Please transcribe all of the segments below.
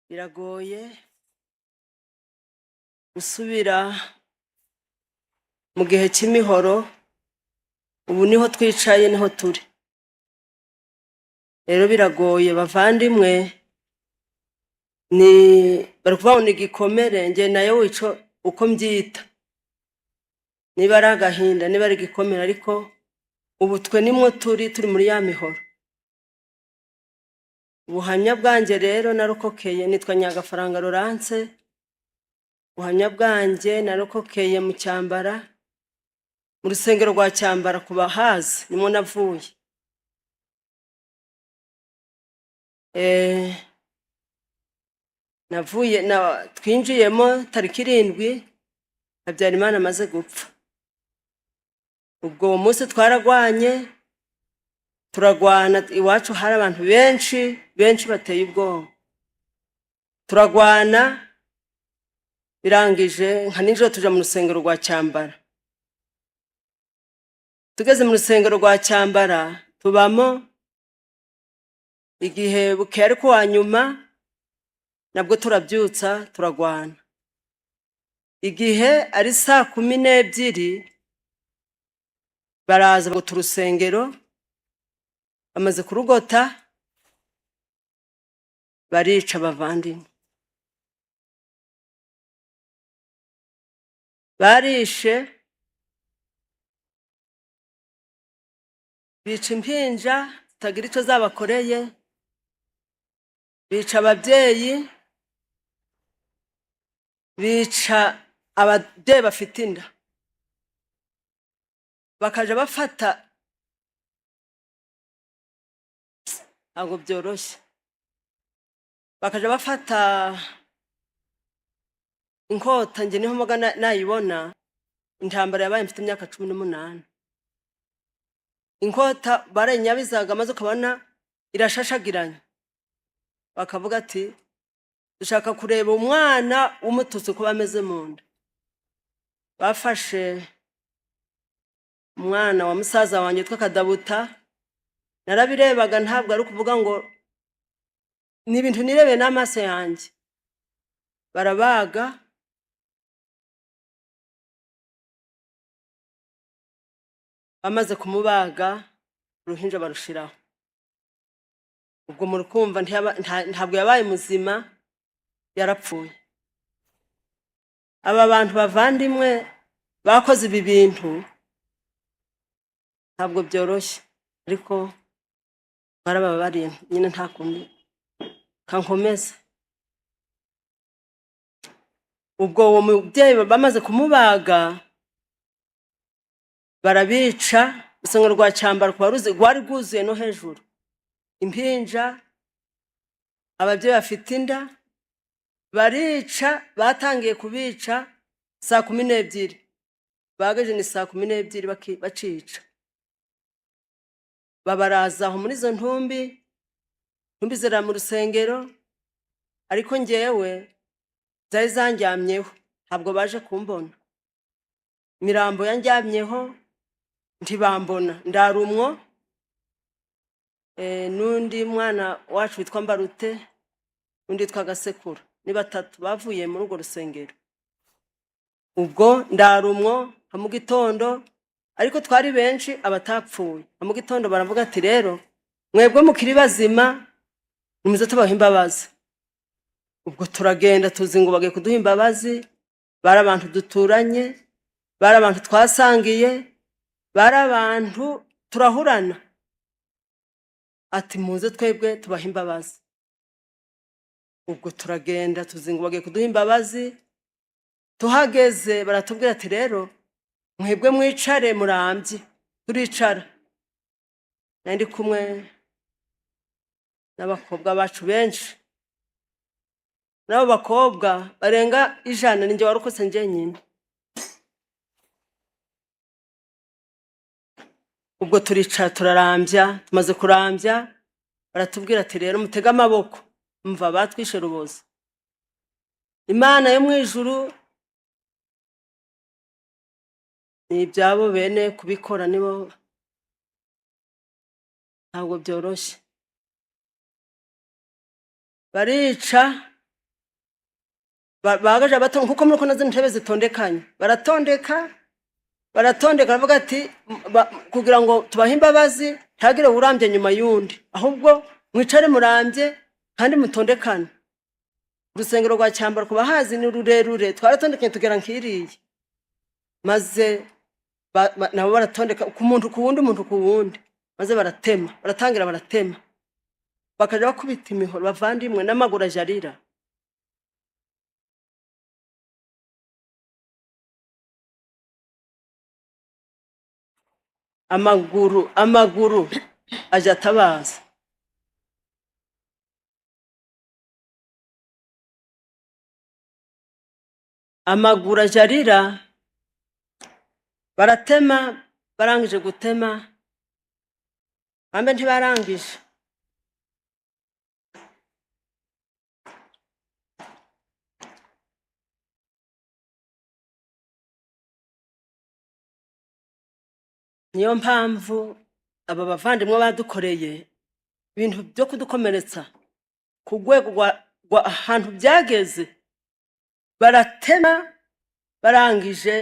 biragoye gusubira mu gihe cy'imihoro. Ubu niho twicaye, niho turi. Rero biragoye bavandimwe, ni bari kuvuga ngo ni igikomere, njye nayo wico uko mbyita, niba ari agahinda niba ari igikomere, ariko ubu twe nimwo turi muri ya mihoro. Ubuhamya bwanjye rero narokokeye, nitwa Nyagafaranga Laurence. Ubuhamya bwanjye narokokeye mu Cyambara, mu rusengero rwa Cyambara, ku bahazi nimwo navuye. Navuye twinjiyemo tariki 7 Habyarimana amaze gupfa. Ubwo uwo munsi twaragwanye, turagwana. Iwacu hari abantu benshi bateye ubwoba. Turagwana birangije, nka nijoro tuja mu rusengero rwa Cyambara. Tugeze mu rusengero rwa Cyambara tubamo igihe bukeye, ariko wa nyuma nabwo turabyutsa turagwana. Igihe ari 12:00 baraza ngo turusengero, bamaze kurugota barica abavandimwe. Barishe, bica impinja zitagira icyo zabakoreye, bica ababyeyi, bica ababyeyi bafite inda. Bakaja bafata, ntabwo byoroshye, bakaja bafata inkota. Njye niho mbaga nayibona. Intambara yabaye mfite imyaka 18. Inkota barayinyabizaga, maze ukabona irashashagiranye. Bakavuga ati dushaka kureba umwana w'umututsi uko bameze mu nda. Bafashe umwana wa musaza wanjye witwa Kadabuta. Narabirebaga, ntabwo ari ukuvuga ngo ni ibintu nirebeye n'amaso yanjye. Barabaga, bamaze kumubaga uruhinja barushiraho. Ubwo muri kumva ntabwo yabaye muzima, yarapfuye. Aba bantu bavandimwe bakoze ibi bintu ntabwo byoroshye, ariko barababariye nyine, nta kundi kankomeza. Ubwo uwo mubyeyi bamaze kumubaga barabica. Urusengero rwa Cyambara rwari rwuzuye no hejuru, impinja, ababyeyi bafite inda. Barica, batangiye kubica 12:00, bagaje ni 12:00 bacica. Babaraza aho muri izo ntumbi zira mu rusengero, ariko njyewe zari zanjyamyeho, ntabwo baje kumbona. Imirambo yanjyamyeho ntibambona. Ndarumwo n'undi mwana wacu witwa Mbarute, undi witwa Gasekuru, ni 3 bavuye muri urwo rusengero. Ubwo ndarumwo mu gitondo, ariko twari benshi abatapfuye. Mu gitondo baravuga ati rero mwebwe mukiri bazima nimuze tubaha imbabazi. Ubwo turagenda, tuzi ngo bagiye kuduha imbabazi. Bari abantu duturanye, bari abantu twasangiye, bari abantu turahurana. Ati muze twebwe tubaha imbabazi. Ubwo turagenda, tuzi ngo bagiye kuduha imbabazi. Tuhageze baratubwira ati rero mwebwe mwicare murambye. Turicara, nandi kumwe n'abakobwa bacu benshi. Nabo bakobwa barenga 100, ninjye warokotse njyenyine. Ubwo turicara turarambya. Tumaze kurambya baratubwira ati rero mutega amaboko, mva batwishe ruboza. Imana yo mu ijuru ni ibyabo bene kubikora, nibo ntabwo byoroshye. Barica, bagaje abatonda kuko muri kono z'intebe zitondekanye baratondeka bavuga ati kugira ngo tubahe imbabazi ntagire urambye nyuma y'undi ahubwo mwicare murambye kandi mutondekane. Urusengero rwa Cyambara kuba hazi ni rurerure twaratondekanye tugera nkiriye maze nabo baratondeka ku muntu ku wundi maze baratangira baratema bakaja bakubita imihoro bavandimwe n'amaguru ajarira. amaguru aja atabaza. Amaguru ajarira baratema barangije gutema ambe ntibarangije niyo mpamvu aba bavandimwe badukoreye ibintu byo kudukomeretsa ku rwego rwa ahantu byageze baratema barangije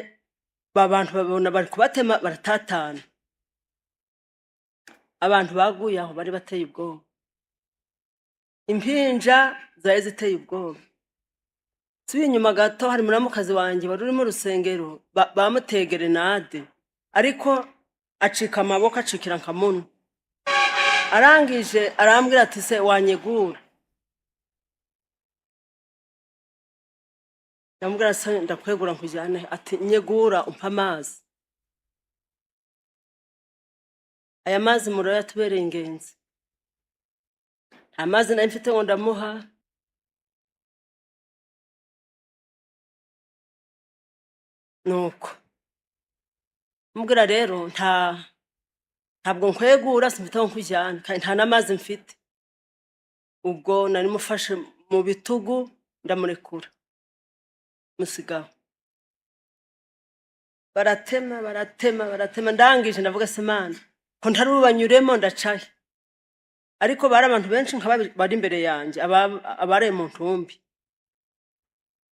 babantu babona bari kubatema baratatana. Abantu baguye aho bari bateye ubwoba, impinja zari ziteye ubwoba. Subiye inyuma gato hari muramukazi wanjye wari uri mu rusengero bamuteye gerenade ariko acika amaboko acikira nkamuno arangije arambwira ati se wanyegura. Ndamubwira se ndakwegura nkujyane ati nyegura umpa amazi. Aya mazi muriro yatubereye ingenzi. Amazi nari mfite ngo ndamuha nuko mubwira rero ntabwo nkwegura simfite ngo nkujyane kandi nta n'amazi mfite. Ubwo nari mufashe mu bitugu ndamurekura musigaho. Baratema ndangije ndavuga se Mana ko ntari bubanyuremo ndacaye ariko bari abantu benshi nka bari imbere yanjye abare mu ntumbi.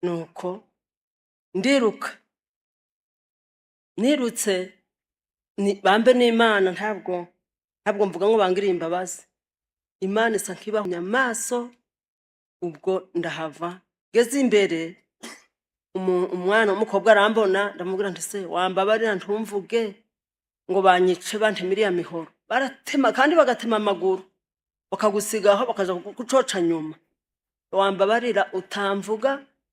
Nuko ndiruka nirutse bambe n'Imana ntabwo mvuga ngo bangiriye imbabazi. Imana isa nkibahumya amaso. Ubwo ndahava geze imbere umwana w'umukobwa arambona ndamubwira nti se wambabarira ntumvuge ngo banyice bantemiriya mihoro. Baratema kandi bagatema amaguru bakagusigaho bakaja gucoca nyuma. Wambabarira utamvuga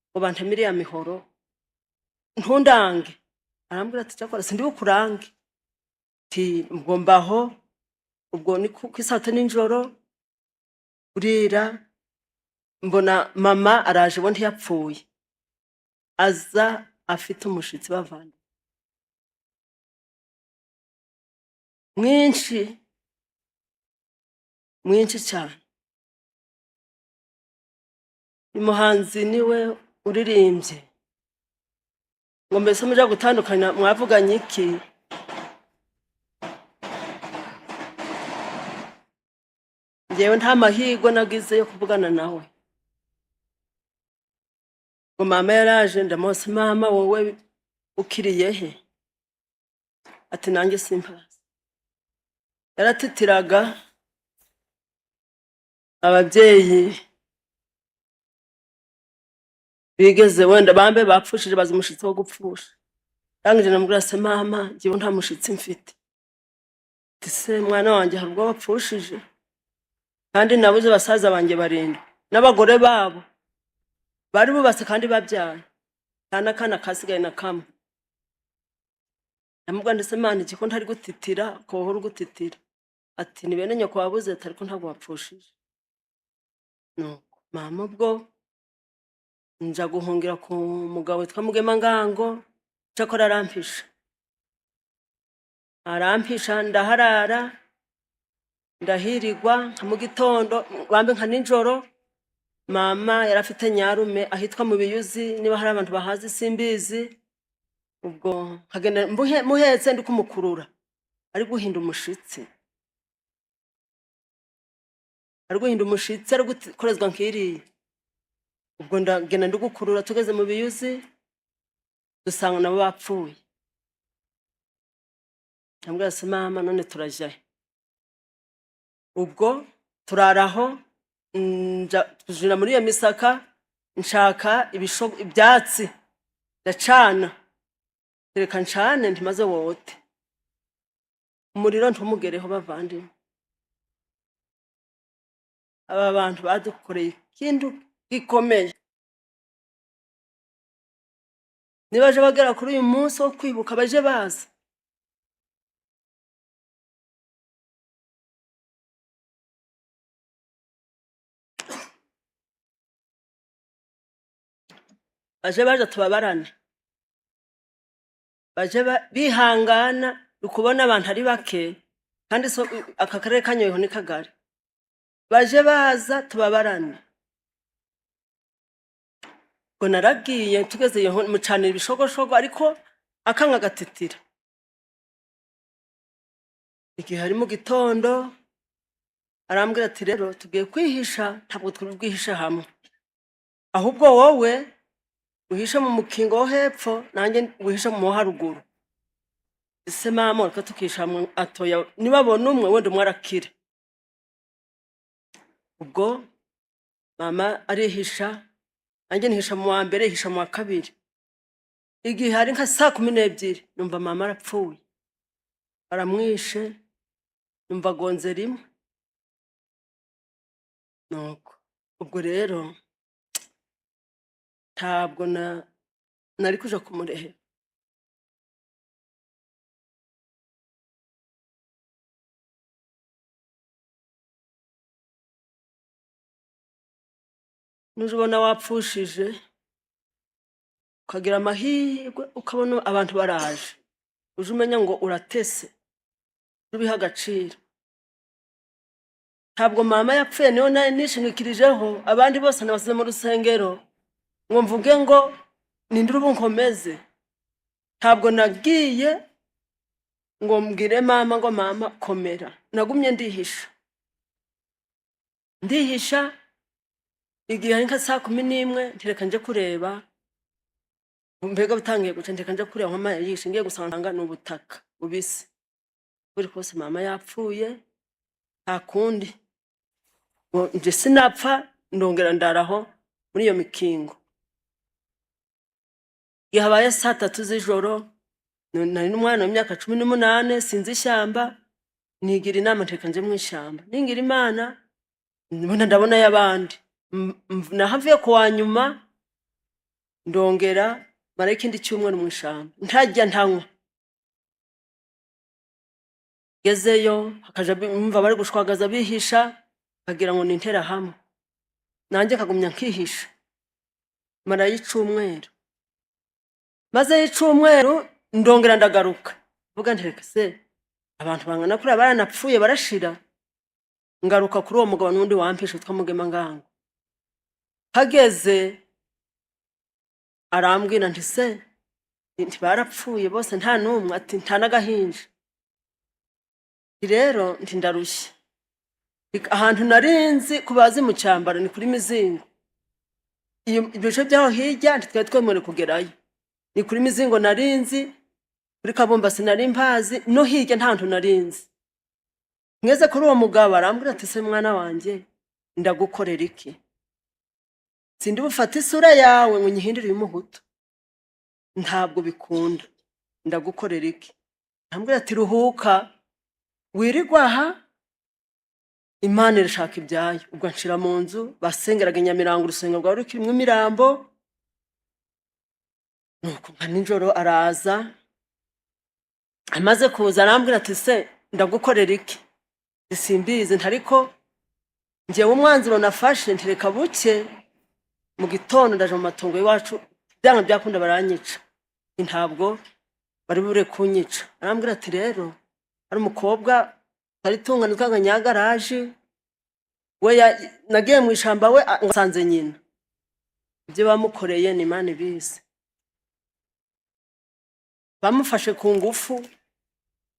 ngo bantemiriya mihoro ntundange. Arambwira ati cyakora sindi bukurange ti mgombaho. Ubwo ni kwisate ninjoro urira mbona mama araje bo ntiyapfuye aza afite umushitsi bavana mwinshi cyane. Umuhanzi niwe uririmbye ngo mbese muja gutandukana mwavuganye iki. Njyewe nta mahirwe nagize yo kuvugana nawe. Ngo mama yaraje ndamose mama wowe ukiriye he? Ati nanjye simpazi. Yaratitiraga ababyeyi bigeze wenda bambe bapfushije bazi umushitsi wo gupfusha. Rangije namubwira se mama njyewe nta mushitsi mfite. Ati se mwana wanjye hari ubwo bapfushije kandi nabuze basaza banjye barindwi n'abagore babo bari bubase kandi babyaye kana kasigaye na kamwe. Namubwira ndetse Mana iki ko ntari gutitira ko uhora gutitira. Ati ni bene nyoko wabuze ariko ntabwo wapfushije. Nuko mama ubwo nja guhungira ku mugabo witwa Mugema Ngango cyakora arampisha ndaharara ndahirigwa nka mu gitondo bambe nka ninjoro. Mama yarafite nyarume ahitwa mu Biyuzi niba hari abantu bahazi simbizi. Ubwo nkagenda muhetse ndi kumukurura ari guhinda umushitsi ari gukorezwa nkiriye. ubwo ndagenda ndugukurura tugeze mu biyuzi dusanga nabo bapfuye. Ndambwira se mama none turajyahe? Ubwo turaraho tujira muri iyo misaka nshaka ibyatsi ndacana, reka ncane ntimaze wote umuriro ntumugereho bavandimwe. Aba bantu badukoreye ikintu gikomeye. Nibaje bagera kuri uyu munsi wo kwibuka baje baza. Baje tubabarane, baje bihangana ukubona abantu ari bake kandi aka karere ka Nyabihu ni kagari. Baje baza tubabarane. Ngo naragiye tugeze mucanira ibishogoshogo ariko akanga gatitira. Igihe hari mu gitondo arambwira ati rero tugiye kwihisha, ntabwo twibwihisha hamwe, ahubwo wowe uhishe mu mukingo wo hepfo nanjye uhishe mu haruguru. Ese mama reka tukisha atoya nibabona umwe wenda umwe arakira. Ubwo mama arihisha nanjye nihisha mu wa mbere, hisha mu wa kabiri. Igihe hari nka 12 numva mama arapfuye, baramwishe, numva gonze rimwe. Nuko ubwo rero ntabwo nari kuja kumurehe. Nujubona wapfushije ukagira amahirwe ukabona abantu baraje, uje umenya ngo uratese, ubiha agaciro. Ntabwo mama yapfuye niyo nishingikirijeho, abandi bose nabasize mu rusengero ngo mvuge ngo nindire ubu nkomeze. Ntabwo nagiye ngo mbwire mama ngo mama komera, nagumye ndihisha. Igihe hari nka 11 ntireka nje kureba, mbega bitangiye guca ntireka nje kureba mama yishe, ngiye gusanga n'ubutaka bubisi. Buri kose mama yapfuye, nta kundi nje sinapfa, ndongera ndaraho muri iyo mikingo. Yabaye 3 z'ijoro, nari n'umwana w'imyaka 18 sinzi ishyamba, nigira inama ntireka nje mu ishyamba. Ningira Imana ndabona y'abandi, nahavuye ku wa nyuma ndongera mara ikindi cyumweru mu ishyamba ntajya ntanywa. Gezeyo hakaja bumva bari gushwagaza bihisha, bagira ngo nintera hamwe, nanjye kagumya nkihisha mara y'icumweru. Maze y'icumweru ndongera ndagaruka, vuga ntireka se abantu bangana kuri baranapfuye barashira. Ngaruka kuri uwo mugabo n'undi wampishe twamugema ngango. Hageze arambwira nti se nti barapfuye bose nta numwe, ati nta nagahinja. Rero nti ndarushye, ahantu narinzi kubazi mu cyambaro ni kuri Mizingo. Iyo ibice byaho hirya ntitwe twemere kugerayo, ni kuri Mizingo narinzi, kuri Kabumba sinari mpazi, no hirya nta hantu narinzi. Ngeze kuri uwo mugabo arambwira ati se mwana wanjye ndagukorera iki? Sindi bufata isura yawe ngo nyihindire y'umuhutu, ntabwo bikunda, ndagukorera iki? Arambwira ati ruhuka wirigwa aha, Imana irashaka ibyayo. Ubwo nshira mu nzu basengeraga Nyamirango, urusengero rwari rukirimo imirambo. Nuko nka nijoro araza, amaze kuza arambwira ati se ndagukorera iki? Simbizi ntariko njyewe umwanzuro nafashe ntireka buke mu gitondo ndaje mu matongo iwacu, byanga byakunda baranyica, ntabwo bari bure kunyica. Arambwira ati rero ari umukobwa ari tungana twanga nyagaraje, we nagiye mu ishamba we nsanze nyina. Ibyo bamukoreye ni Imana ibizi. Bamufashe ku ngufu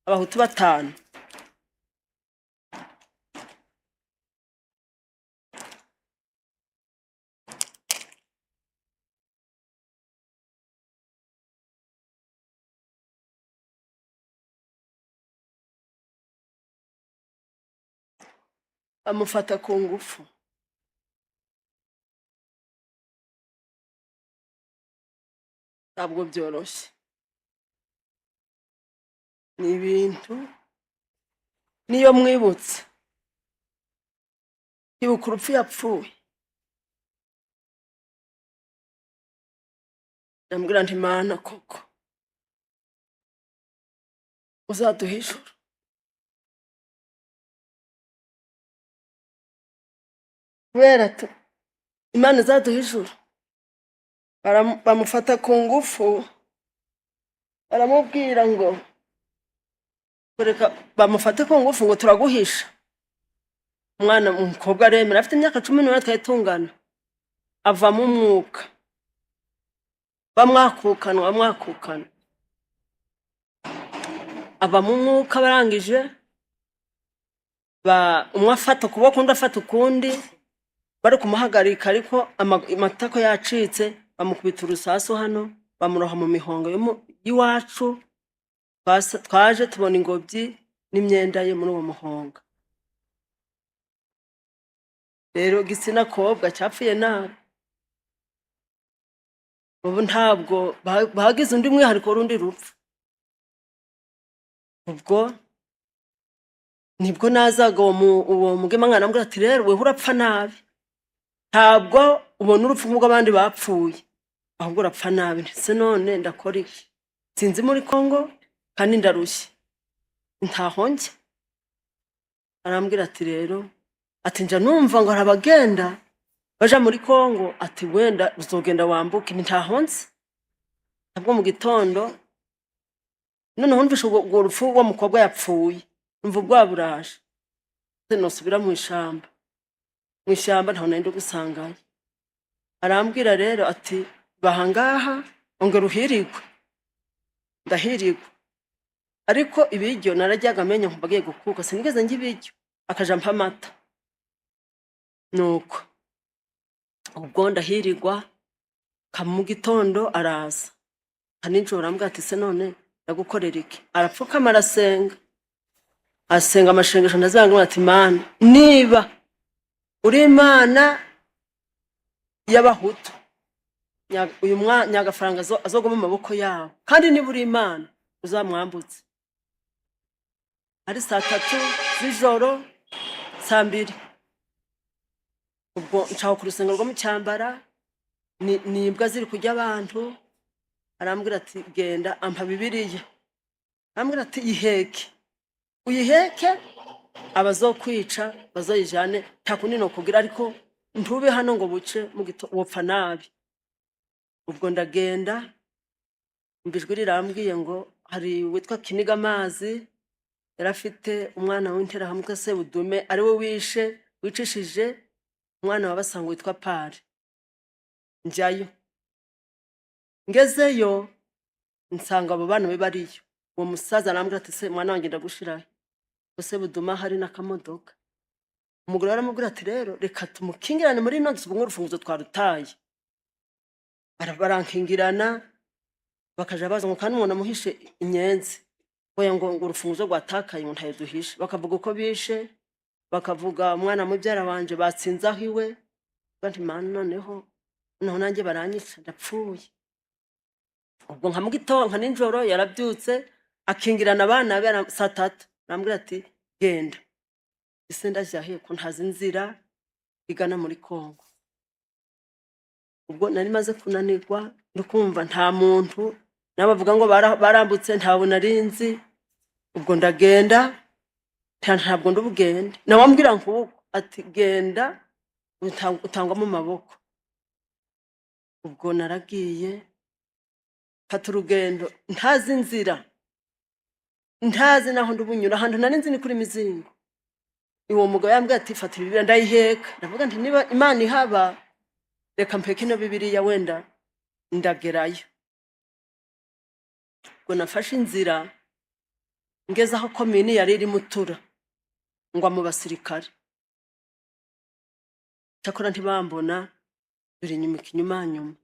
abahutu 5. bamufata ku ngufu. Ntabwo byoroshye, ni ibintu niyo mwibutse ibuka urupfu yapfuye, ndamubwira nti Mana koko uzaduha ijuru. Kubera Imana izaduha ijuru, bamufata ku ngufu, baramubwira ngo bamufate ku ngufu ngo turaguhisha. Umwana umukobwa aremera, afite imyaka 18 twari tungana, avamo umwuka, bamwakukana avamo umwuka. Barangije umwe afata ukuboko undi afata ukundi, bari kumuhagarika ariko amatako yacitse, bamukubita urusasu hano, bamuroha mu mihongo y'iwacu. Twaje tubona ingobyi n'imyenda ye muri uwo muhonga. Rero Gitsina kobwa cyapfuye nabi. Ubu ntabwo bagize undi mwihariko w'urundi rupfu. Ubwo nibwo nazaga uwo mugema mwana ambwira ati rero wewe urapfa nabi, ntabwo ubona urupfu nk'ubw'abandi bapfuye, ahubwo urapfa nabi. Se none ndakora iki? Sinzi muri Kongo kandi ndarushye, ntahonge. Arambwira ati rero ati nja numva ngo harabagenda baja muri Kongo, ati wenda uzogenda wambuke. Ntahonze. Ntabwo mu gitondo noneho numvishe urwo rupfu rw'uwo mukobwa yapfuye, numva bwaburaje, nosubira mu ishyamba ntaho nari gusangayo. Arambwira rero ati bahangaha ongera uhirigwe. Ndahirigwa, ariko ibiryo narajyaga amenya nkumva agiye gukuka, sinigeze njya ibiryo, akaja mpa amata. Nuko ubwo ndahirigwa, mu gitondo araza, nijoro arambwira ati se none ndagukorera iki? Arapfukama asenga amashengesho, ndazanga ati Mana, niba uri Imana y'Abahutu, uyu nyagafaranga azogwa mu maboko yawe, kandi niba uri Imana uzamwambutse. Ari 3 z'ijoro, 2. Ubwo ncaho ku rusengero rwo mu Cyambara, nibwa ziri kujya abantu. Arambwira ati genda, ampa Bibiliya. Arambwira ati uyiheke abazokwica bazoyijane, ntakundi no kugira, ariko ntube hano ngo buce wopfa nabi. Ubwo ndagenda, mbijwe rirambwiye ngo hari witwa Kiniga Amazi, yarafite umwana w'Interahamwe Sebudume, ari we wicishije umwana w'Abasango witwa Pari. Njyayo, ngezeyo nsanga abo bana be bariyo. Uwo musaza arambwira ati se mwana wanjye ndagushirahe? Sebuduma hari n'akamodoka. Umugore aramubwira ati rero reka tumukingirane muri ino nzu, urufunguzo twarutaye. Barankingirana, bakaja baza ngo kandi umuntu amuhishe inyenzi, oya ngo urufunguzo rwatakaye ngo ntaye duhishe. Bakavuga uko bishe, bakavuga umwana mubyara wanje batsinze aho iwe, kandi Mana noneho nanjye baranyica ndapfuye. Ubwo nka mu gitondo nka nijoro yarabyutse akingirana abana be 3. Arambwira ati genda. Ese ndajya he ko ntazi inzira igana muri Kongo? Ubwo nari maze kunanirwa, ndikumva nta muntu, nabavuga ngo barambutse ntawe narinzi. Ubwo ndagenda, ntabwo ndubugende. Nawe ambwira ngo ati genda utangwa mu maboko. Ubwo naragiye fata urugendo, ntazi inzira, ntazi naho ndubunyura, ahantu narinzi ni kuri Mizingo. Uwo mugabo yambwiye ati fata Bibiliya, ndayiheka. Ndavuga nti niba Imana ihaba, reka mpeke ino Bibiliya wenda ndagerayo. Ubwo nafashe inzira, ngeze aho komini yari iri Mutura, ngwa mu basirikare. Cyakora ntibambona, biri inyuma nyuma.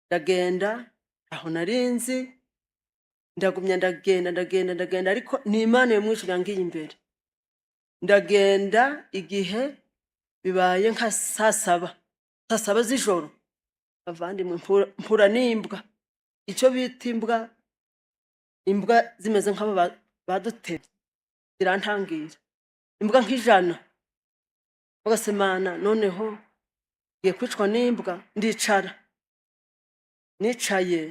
Ndagenda aho narinzi, ndagumya ndagenda, ariko ni Imana yo mwijuru yangiye imbere. ndagenda igihe bibaye nka saa saba z'ijoro bavandimwe mpura n'imbwa, icyo bita imbwa zimeze nk'abo baduteye zirantangira, imbwa nk'ijana. bagasemana noneho ngiye kwicwa n'imbwa, ndicara, nicaye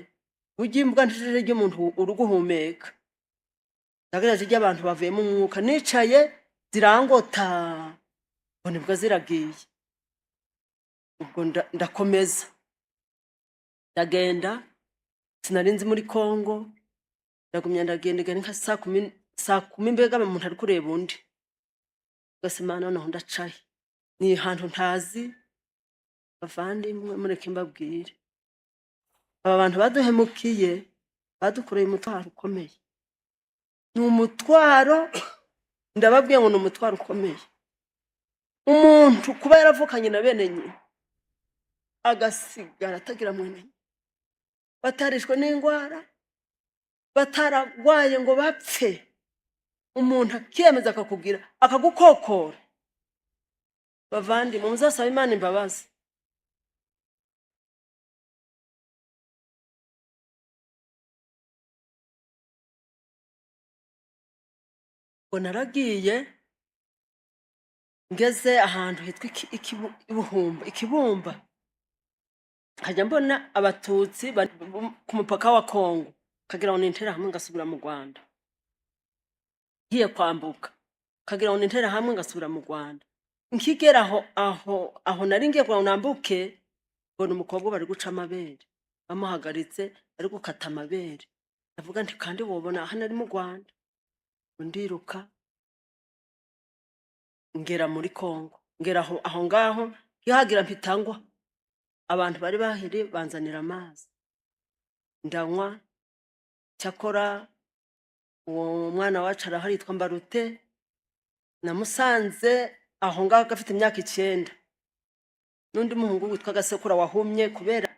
burya imbwa ntijire ry'umuntu uri guhumeka, ndagerageje ry'abantu bavuyemo umwuka, nicaye zirangota, mbona imbwa ziragiye. ubwo ndakomeza ndagenda, sinari nzi muri Kongo, ndagumya ndagenda igana nka saa kumi mbega umuntu ari kureba undi. bagasemana noneho ndacaye, ni ahantu ntazi. bavandimwe mureke mbabwire, aba bantu baduhemukiye badukoreye umutwaro ukomeye, ni umutwaro, ndababwiye ngo ni umutwaro ukomeye. umuntu kuba yaravukanye na bene nyina agasigara atagira mwene nyina, batarishwe n'indwara, bataragwaye ngo bapfe, umuntu akiyemeza akakubwira akagukokora. bavandimwe muzasaba Imana imbabazi. ngo naragiye ngeze ahantu hitwa Ikibumba, nkajya mbona abatutsi ku mupaka wa Kongo, kagira ngo nintere hamwe ngasubira mu Rwanda. ngiye kwambuka kagira ngo nintere hamwe ngasubira mu Rwanda. nkigera aho nari ngiye kugira ngo nambuke, mbona umukobwa bari guca amabere, bamuhagaritse ari gukata amabere. ndavuga nti kandi wobona hano ari mu Rwanda. ndiruka ngera muri Kongo, ngera aho ngaho nkihagira mpitangwa. abantu bari bahiri banzanira amazi ndanywa. cyakora uwo mwana wacu arahari yitwa Mbarute, namusanze aho ngaho gafite imyaka 9, n'undi muhungu witwa Gasekura wahumye kubera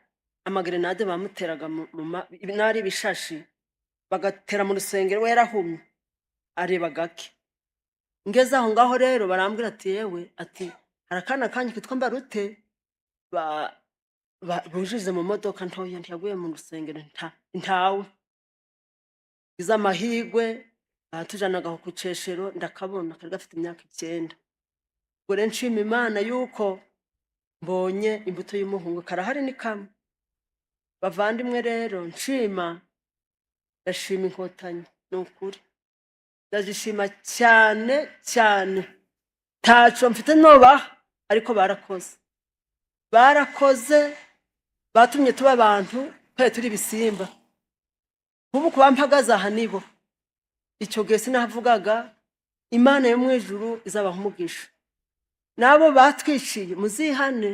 amagrenade bamuteraga nari bishashi, bagatera mu rusengero, we yarahumye areba gake. ngeze aho ngaho rero barambwira ati yewe, ati harakana kanyi kitwa Mbarute bujize mu modoka ntoya, ntiyaguye mu rusengero, ntawe. iza amahigwe batujanaga ku Ceshero, ndakabona kari gafite imyaka 9. ubwo rero nshima Imana yuko mbonye imbuto y'umuhungu, karahari ni kamwe. bavandimwe rero nshima, ndashima Inkotanyi, ni ukuri ndazishima cyane cyane, ntaco mfite nobaha, ariko barakoze, batumye tuba abantu twari turi bisimba. nk'ubu kuba mpagaze aha nibo, icyo gihe sinavugaga Imana yo mu ijuru izabaha umugisha. nabo batwiciye muzihane,